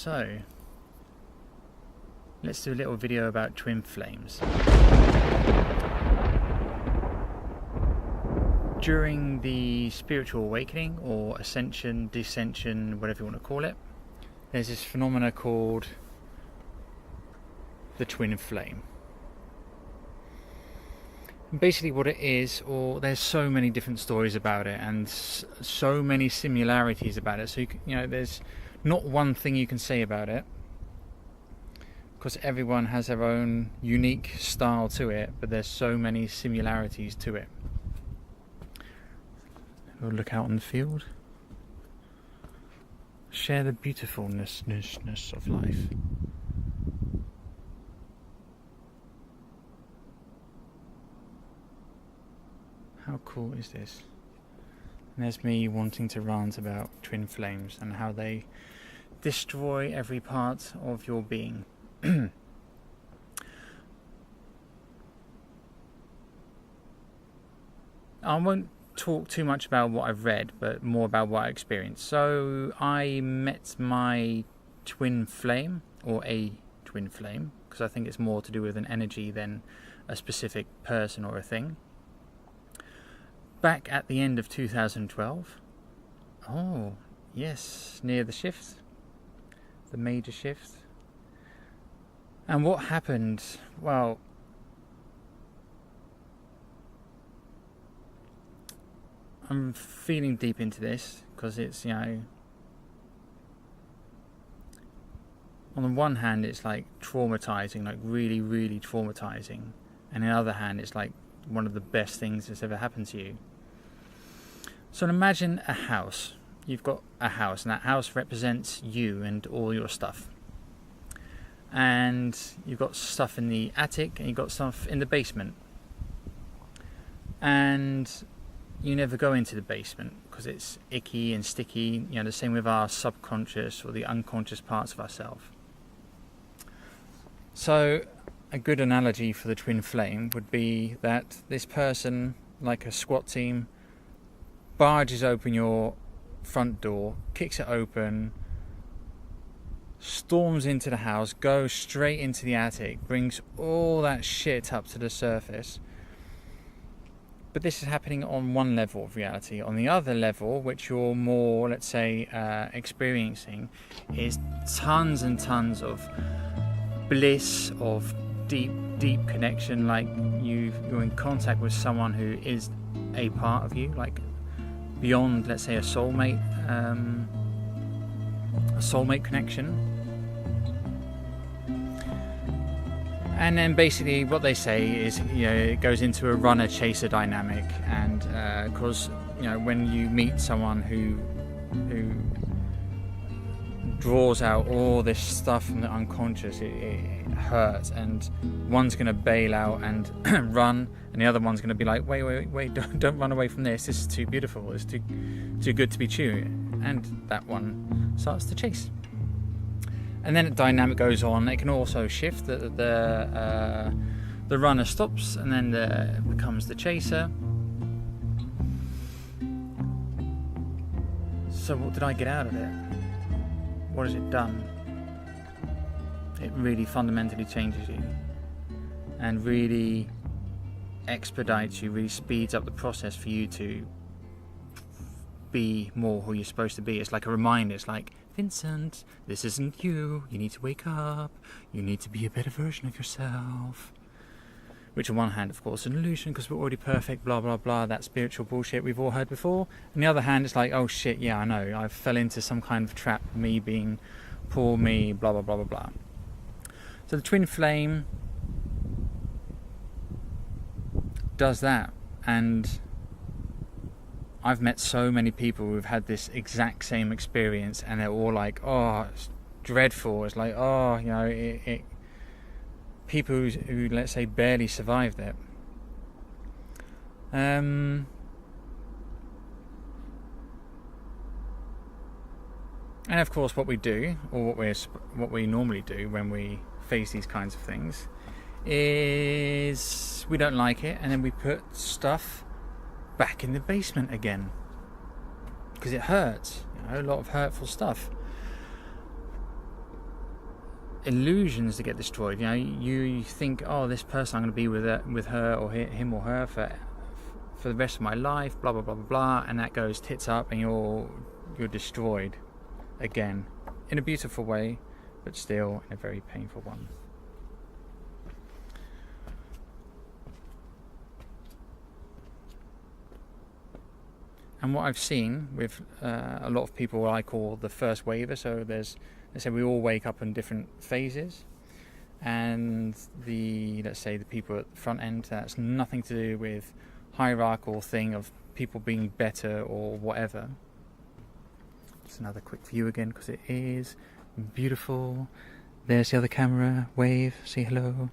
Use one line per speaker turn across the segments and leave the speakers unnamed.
So let's do a little video about twin flames. During the spiritual awakening or ascension, descension, whatever you want to call it, there's this phenomena called the twin flame. And basically what it is, or there's so many different stories about it and so many similarities about it, so there's not one thing you can say about it, because everyone has their own unique style to it, but there's so many similarities to it. We'll look out on the field. Share the beautifulness of life. How cool is this? And there's me wanting to rant about twin flames and how they destroy every part of your being. I won't talk too much about what I've read, but more about what I experienced. So I met my twin flame, or a twin flame, because I think it's more to do with an energy than a specific person or a thing, back at the end of 2012. Oh yes, near the shift, the major shift. And what happened, well, I'm feeling deep into this because it's, on the one hand it's like traumatizing, like really, really traumatizing, and on the other hand it's like one of the best things that's ever happened to you. So imagine a house. You've got a house, and that house represents you and all your stuff. And you've got stuff in the attic, and you've got stuff in the basement. And you never go into the basement because it's icky and sticky. The same with our subconscious or the unconscious parts of ourselves. So a good analogy for the twin flame would be that this person, like a SWAT team, barges open your front door, kicks it open, storms into the house, goes straight into the attic, brings all that shit up to the surface. But this is happening on one level of reality. On the other level, which you're more, let's say, experiencing, is tons and tons of bliss, of deep, deep connection. Like you're in contact with someone who is a part of you, like beyond, let's say, a soulmate connection. And then basically what they say is, it goes into a runner-chaser dynamic, and because when you meet someone who draws out all this stuff from the unconscious, it hurts, and one's going to bail out and run, and the other one's going to be like, wait, don't run away from this. This is too beautiful. It's too good to be true, and that one starts to chase. And then the dynamic goes on. It can also shift. The runner stops, and then becomes the chaser. So what did I get out of it? What has it done? It really fundamentally changes you, and really expedites you, really speeds up the process for you to be more who you're supposed to be. It's like a reminder. It's like, Vincent, this isn't you. You need to wake up. You need to be a better version of yourself. Which on one hand, of course, is an illusion because we're already perfect, blah, blah, blah, that spiritual bullshit we've all heard before. On the other hand, it's like, oh shit, yeah, I know. I fell into some kind of trap, me being poor me, blah, blah, blah, blah, blah. So the twin flame does that. And I've met so many people who've had this exact same experience, and they're all like, oh, it's dreadful. It's like, oh, people who, let's say, barely survived it. And of course, what we do, or what we normally do when we face these kinds of things, is we don't like it, and then we put stuff back in the basement again because it hurts. A lot of hurtful stuff. illusions that get destroyed. You know, you think, oh, this person, I'm going to be with her or him or her for the rest of my life, blah blah blah blah blah, and that goes tits up, and you're destroyed again, in a beautiful way, but still in a very painful one. And what I've seen with a lot of people, what I call the first waver, so let's say we all wake up in different phases, and let's say the people at the front end, that's nothing to do with hierarchical thing of people being better or whatever. Just another quick view again, because it is beautiful. There's the other camera, wave, say hello.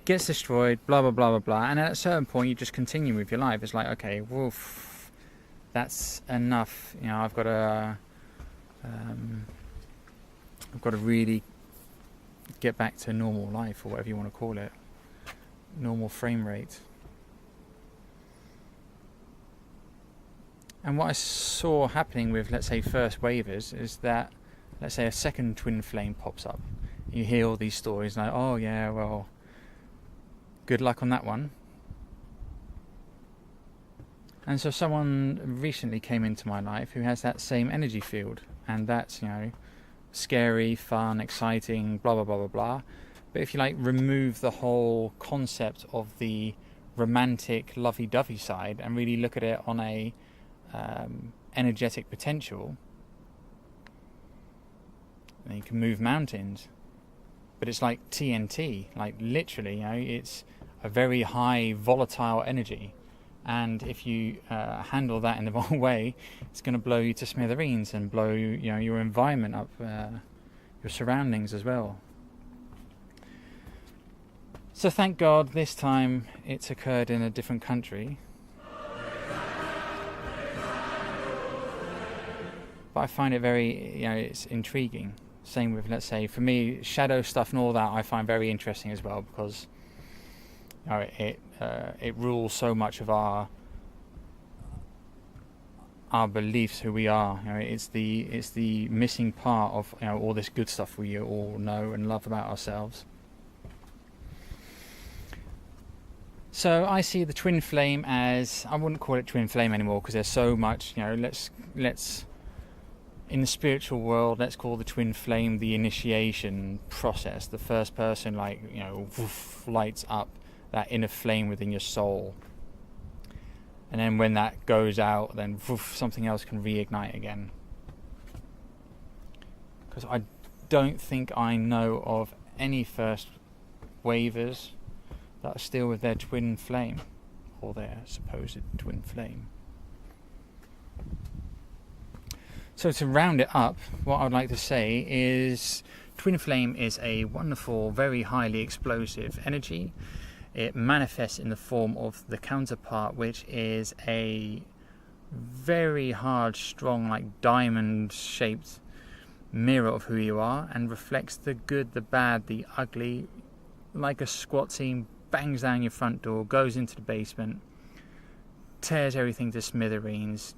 Gets destroyed, blah blah blah blah blah, and at a certain point you just continue with your life. It's like, okay, woof, that's enough. You know, I've got to really get back to normal life, or whatever you want to call it, normal frame rate. And what I saw happening with, let's say, first wavers is that, let's say, a second twin flame pops up. You hear all these stories, like, oh yeah, well, good luck on that one. And so someone recently came into my life who has that same energy field, and that's, you know, scary, fun, exciting, blah blah blah blah blah. But if you like remove the whole concept of the romantic lovey-dovey side and really look at it on a energetic potential, then you can move mountains. But it's like TNT, like literally, you know, it's a very high volatile energy, and if you handle that in the wrong way, it's going to blow you to smithereens and blow, you know, your environment up, your surroundings as well. So thank God this time it's occurred in a different country. But I find it very, you know, it's intriguing. Same with, let's say, for me, shadow stuff and all that I find very interesting as well, because, you know, it rules so much of our beliefs, who we are. You know, it's the missing part of, you know, all this good stuff we all know and love about ourselves. So I see the twin flame as, I wouldn't call it twin flame anymore, because there's so much, you know, let's in the spiritual world, let's call the twin flame the initiation process. The first person, like, you know, woof, lights up that inner flame within your soul. And then when that goes out, then woof, something else can reignite again. Because I don't think I know of any first wavers that are still with their twin flame, or their supposed twin flame. So to round it up, what I would like to say is twin flame is a wonderful, very highly explosive energy. It manifests in the form of the counterpart, which is a very hard, strong, like diamond-shaped mirror of who you are, and reflects the good, the bad, the ugly, like a SWAT team, bangs down your front door, goes into the basement, tears everything to smithereens,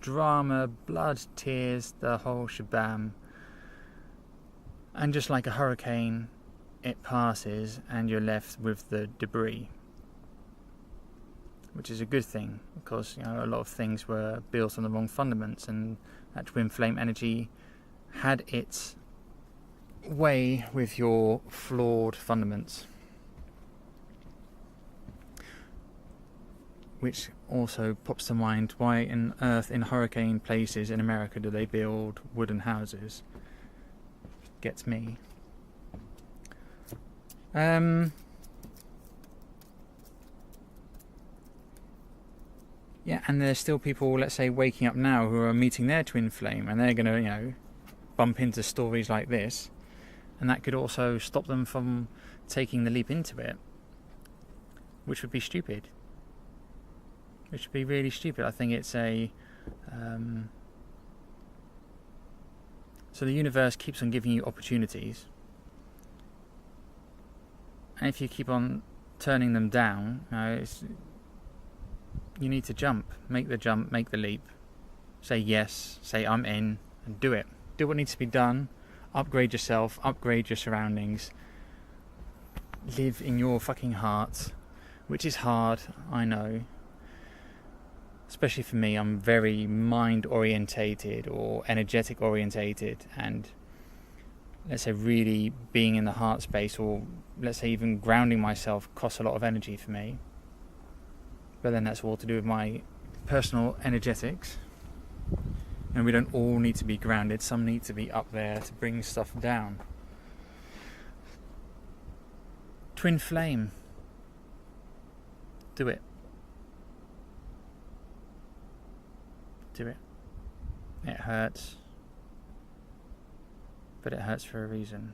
drama, blood, tears, the whole shabam. And just like a hurricane, it passes and you're left with the debris, which is a good thing, because, you know, a lot of things were built on the wrong fundaments, and that twin flame energy had its way with your flawed fundaments. Which also pops to mind, why on earth in hurricane places in America do they build wooden houses? Gets me. Yeah, and there's still people, let's say, waking up now who are meeting their twin flame, and they're going to, you know, bump into stories like this, and that could also stop them from taking the leap into it, which would be stupid. Which would be really stupid. I think it's so the universe keeps on giving you opportunities, and if you keep on turning them down, you know, you need to jump. Make the jump, make the leap. Say yes, say I'm in, and do it. Do what needs to be done. Upgrade yourself, upgrade your surroundings. Live in your fucking heart, which is hard, I know. Especially for me, I'm very mind orientated or energetic orientated, and let's say really being in the heart space, or let's say even grounding myself, costs a lot of energy for me. But then that's all to do with my personal energetics. And we don't all need to be grounded. Some need to be up there to bring stuff down. Twin flame. Do it. Do it. It hurts. But it hurts for a reason.